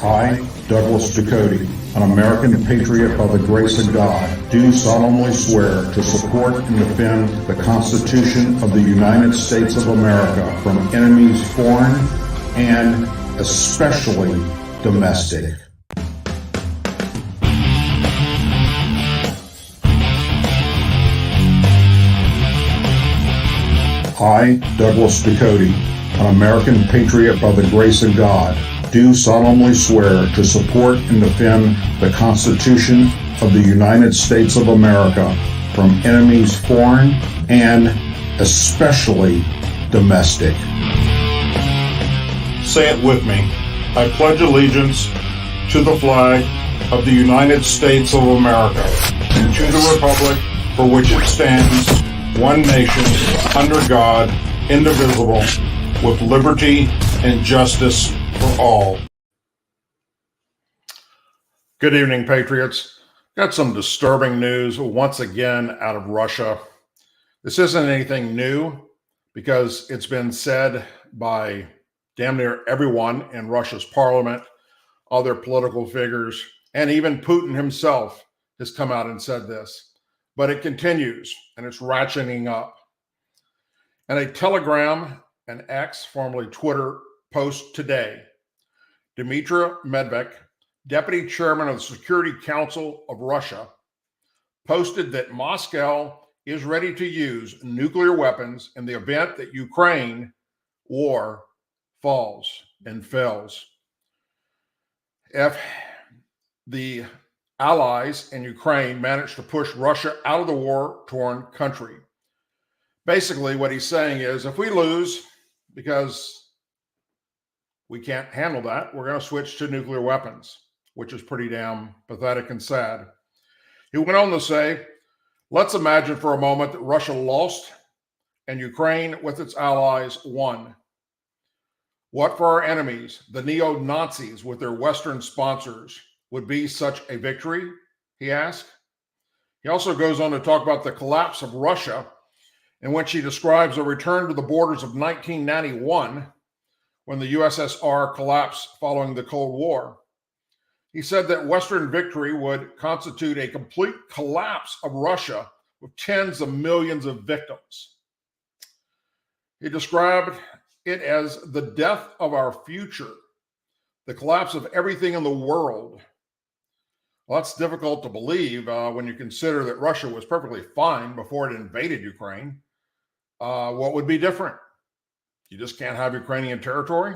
I, Douglas Ducote, an American patriot by the grace of God, do solemnly swear to support and defend the Constitution of the United States of America from enemies foreign and especially domestic. I, Douglas Ducote, an American patriot by the grace of God, do solemnly swear to support and defend the Constitution of the United States of America from enemies foreign and especially domestic. Say it with me. I pledge allegiance to the flag of the United States of America and to the republic for which it stands, one nation, under God, indivisible, with liberty and justice for all. Good evening, Patriots. Got some disturbing news once again out of Russia. This isn't anything new because it's been said by damn near everyone in Russia's parliament, other political figures, and even Putin himself has come out and said this. But it continues, and it's ratcheting up. And a Telegram, an X, formerly Twitter, post today, Dmitry Medvedev, deputy chairman of the Security Council of Russia, posted that Moscow is ready to use nuclear weapons in the event that Ukraine war falls and fails. If the allies in Ukraine manage to push Russia out of the war-torn country. Basically, what he's saying is, if we lose because we can't handle that, we're going to switch to nuclear weapons, which is pretty damn pathetic and sad. He went on to say, let's imagine for a moment that Russia lost and Ukraine with its allies won. What for our enemies, the neo-Nazis with their Western sponsors, would be such a victory, he asked. He also goes on to talk about the collapse of Russia, in which he describes a return to the borders of 1991, when the USSR collapsed following the Cold War. He said that Western victory would constitute a complete collapse of Russia with tens of millions of victims. He described it as the death of our future, the collapse of everything in the world. Well, that's difficult to believe when you consider that Russia was perfectly fine before it invaded Ukraine. What would be different? You just can't have Ukrainian territory?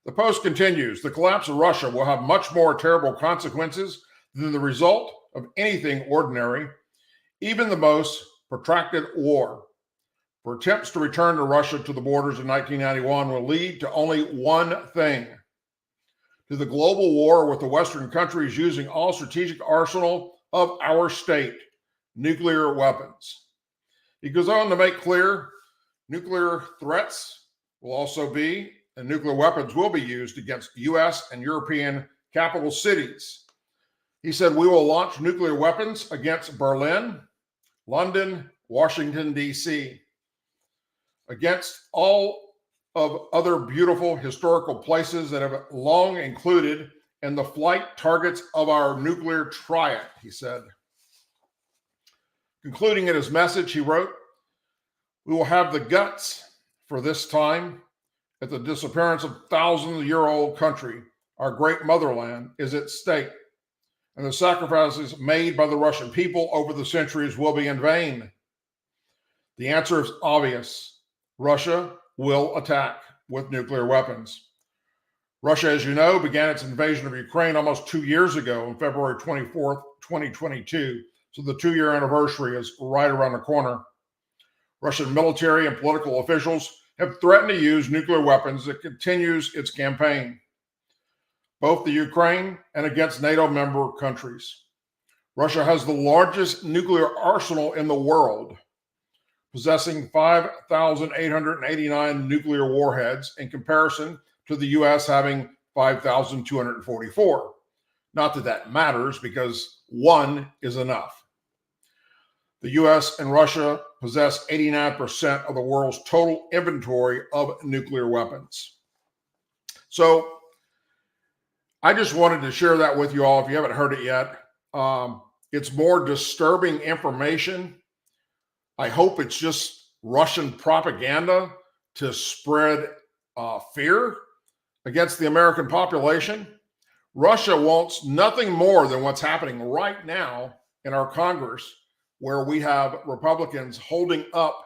The post continues, the collapse of Russia will have much more terrible consequences than the result of anything ordinary, even the most protracted war. For attempts to return to Russia to the borders of 1991 will lead to only one thing, to the global war with the Western countries using all strategic arsenal of our state, nuclear weapons. He goes on to make clear nuclear threats will also be, and nuclear weapons will be used against U.S. and European capital cities. He said, we will launch nuclear weapons against Berlin, London, Washington, D.C., against all of other beautiful historical places that have long included in the flight targets of our nuclear triad, he said. Concluding in his message, he wrote, we will have the guts for this time at the disappearance of thousand-year-old country. Our great motherland is at stake, and the sacrifices made by the Russian people over the centuries will be in vain. The answer is obvious. Russia will attack with nuclear weapons. Russia, as you know, began its invasion of Ukraine almost 2 years ago on February 24th, 2022. So the 2-year anniversary is right around the corner. Russian military and political officials have threatened to use nuclear weapons as it continues its campaign, both the Ukraine and against NATO member countries. Russia has the largest nuclear arsenal in the world, possessing 5,889 nuclear warheads in comparison to the U.S. having 5,244. Not that that matters because one is enough. The U.S. and Russia possess 89% of the world's total inventory of nuclear weapons. So I just wanted to share that with you all if you haven't heard it yet. It's more disturbing information. I hope it's just Russian propaganda to spread fear against the American population. Russia wants nothing more than what's happening right now in our Congress, where we have Republicans holding up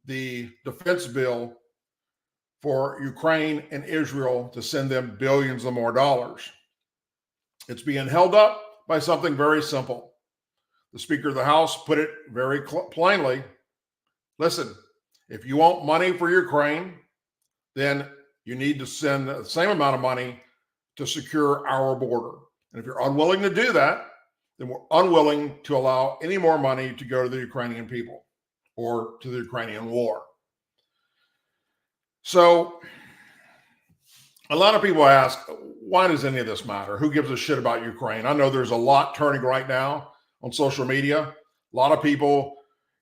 the defense bill for Ukraine and Israel to send them billions of more dollars. It's being held up by something very simple. The Speaker of the House put it very plainly. Listen, if you want money for Ukraine, then you need to send the same amount of money to secure our border. And if you're unwilling to do that, then we're unwilling to allow any more money to go to the Ukrainian people or to the Ukrainian war. So a lot of people ask, why does any of this matter? Who gives a shit about Ukraine? I know there's a lot turning right now on social media. A lot of people,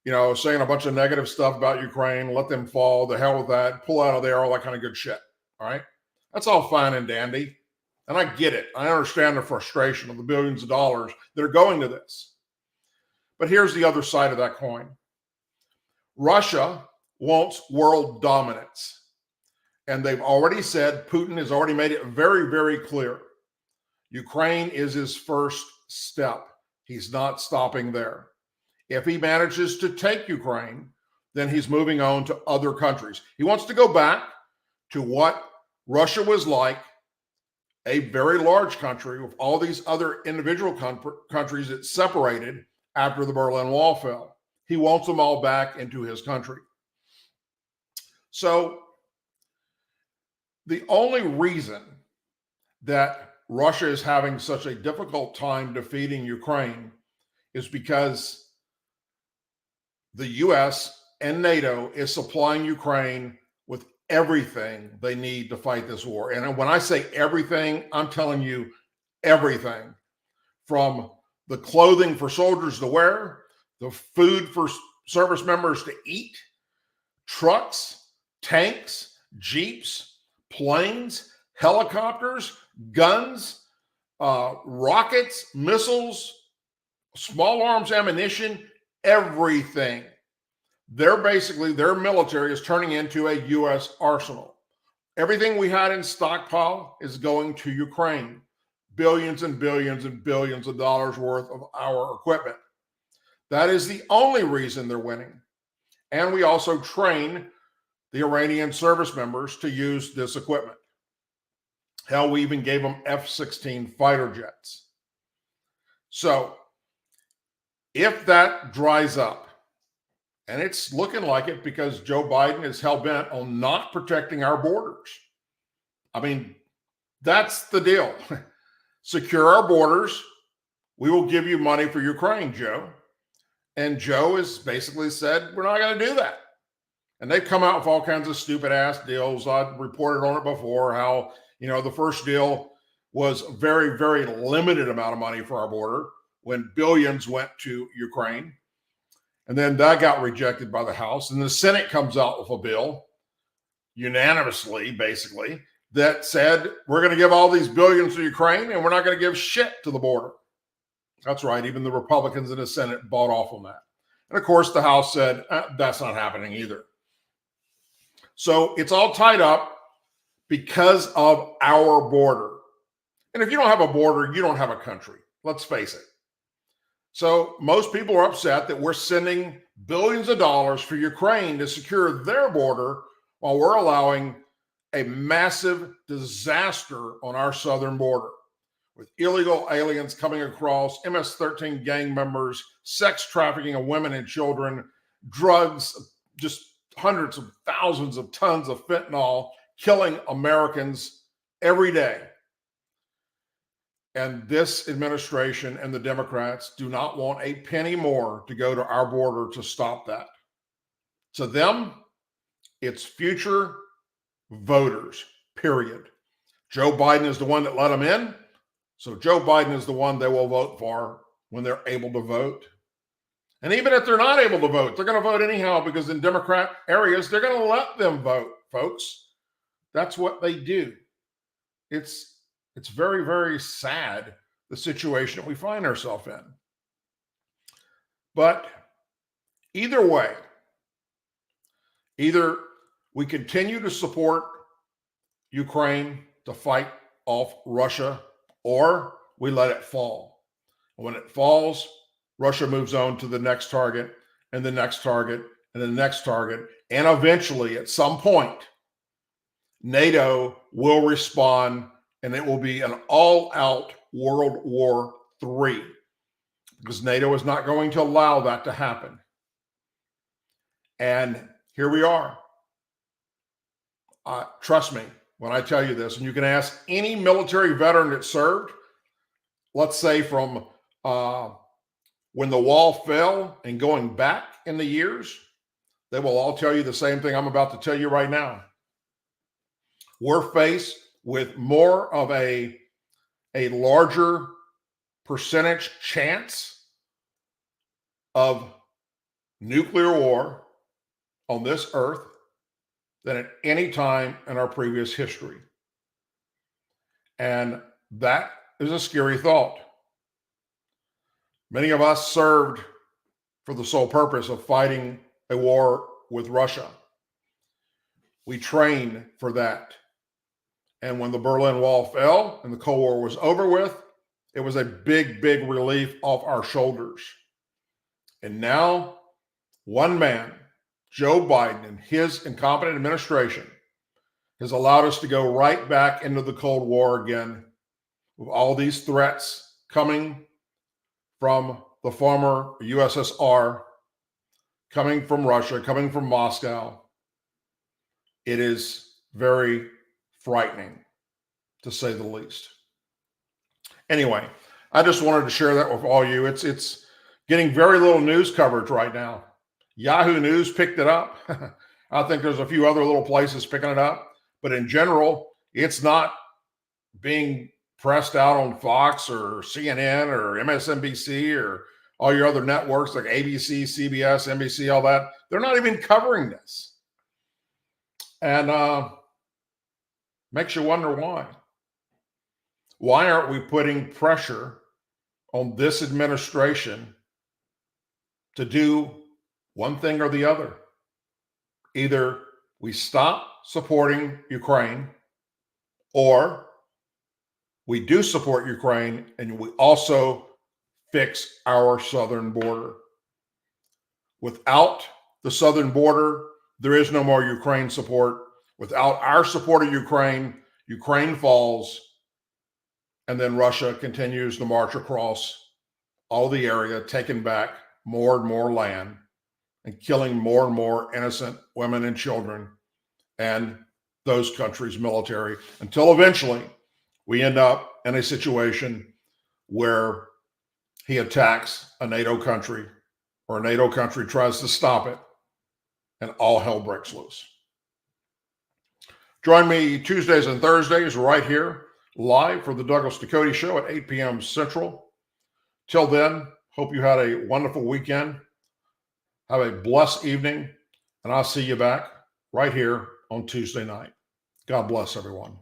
saying a bunch of negative stuff about Ukraine, let them fall, the hell with that, pull out of there, all that kind of good shit. All right. That's all fine and dandy. And I get it. I understand the frustration of the billions of dollars that are going to this. But here's the other side of that coin. Russia wants world dominance. And they've already said, Putin has already made it very, very clear. Ukraine is his first step. He's not stopping there. If he manages to take Ukraine, then he's moving on to other countries. He wants to go back to what Russia was like, a very large country with all these other individual countries that separated after the Berlin Wall fell. He wants them all back into his country. So the only reason that Russia is having such a difficult time defeating Ukraine is because the U.S. and NATO is supplying Ukraine with everything they need to fight this war. And when I say everything, I'm telling you everything, from the clothing for soldiers to wear, the food for service members to eat, trucks, tanks, jeeps, planes, helicopters, guns, rockets, missiles, small arms ammunition, everything. Their military is turning into a U.S. arsenal. Everything we had in stockpile is going to Ukraine. Billions and billions and billions of dollars worth of our equipment. That is the only reason they're winning. And we also train the Iranian service members to use this equipment. Hell, we even gave them F-16 fighter jets. So if that dries up, and it's looking like it because Joe Biden is hell-bent on not protecting our borders. I mean, that's the deal. Secure our borders. We will give you money for Ukraine, Joe. And Joe has basically said, we're not going to do that. And they've come out with all kinds of stupid ass deals. I've reported on it before, how, the first deal was very, very limited amount of money for our border when billions went to Ukraine. And then that got rejected by the House. And the Senate comes out with a bill, unanimously, basically, that said, we're going to give all these billions to Ukraine and we're not going to give shit to the border. That's right. Even the Republicans in the Senate bought off on that. And of course, the House said, that's not happening either. So it's all tied up because of our border. And if you don't have a border, you don't have a country. Let's face it. So most people are upset that we're sending billions of dollars for Ukraine to secure their border while we're allowing a massive disaster on our southern border with illegal aliens coming across, MS-13 gang members, sex trafficking of women and children, drugs, just hundreds of thousands of tons of fentanyl killing Americans every day. And this administration and the Democrats do not want a penny more to go to our border to stop that. To them, it's future voters, period. Joe Biden is the one that let them in. So Joe Biden is the one they will vote for when they're able to vote. And even if they're not able to vote, they're going to vote anyhow, because in Democrat areas, they're going to let them vote, folks. That's what they do. It's It's very, very sad, the situation that we find ourselves in. But either way, either we continue to support Ukraine to fight off Russia, or we let it fall. When it falls, Russia moves on to the next target and the next target and the next target. And eventually, at some point, NATO will respond, and it will be an all-out World War III, because NATO is not going to allow that to happen. And here we are. Trust me when I tell you this, and you can ask any military veteran that served, let's say from when the wall fell and going back in the years, they will all tell you the same thing I'm about to tell you right now. We're faced with more of a larger percentage chance of nuclear war on this earth than at any time in our previous history. And that is a scary thought. Many of us served for the sole purpose of fighting a war with Russia. We trained for that. And when the Berlin Wall fell and the Cold War was over with, it was a big, big relief off our shoulders. And now, one man, Joe Biden, and his incompetent administration has allowed us to go right back into the Cold War again, with all these threats coming from the former USSR, coming from Russia, coming from Moscow. It is very frightening, to say the least. Anyway, I just wanted to share that with all you. It's getting very little news coverage right now. Yahoo News picked it up. I think there's a few other little places picking it up, but in general, it's not being pressed out on Fox or CNN or MSNBC or all your other networks like ABC, CBS, NBC, all that. They're not even covering this. And makes you wonder why. Why aren't we putting pressure on this administration to do one thing or the other? Either we stop supporting Ukraine, or we do support Ukraine and we also fix our southern border. Without the southern border, there is no more Ukraine support. Without our support of Ukraine, Ukraine falls, and then Russia continues to march across all the area, taking back more and more land and killing more and more innocent women and children and those countries' military, until eventually we end up in a situation where he attacks a NATO country, or a NATO country tries to stop it, and all hell breaks loose. Join me Tuesdays and Thursdays right here, live for the Douglas Ducote Show at 8 p.m. Central. Till then, hope you had a wonderful weekend. Have a blessed evening, and I'll see you back right here on Tuesday night. God bless everyone.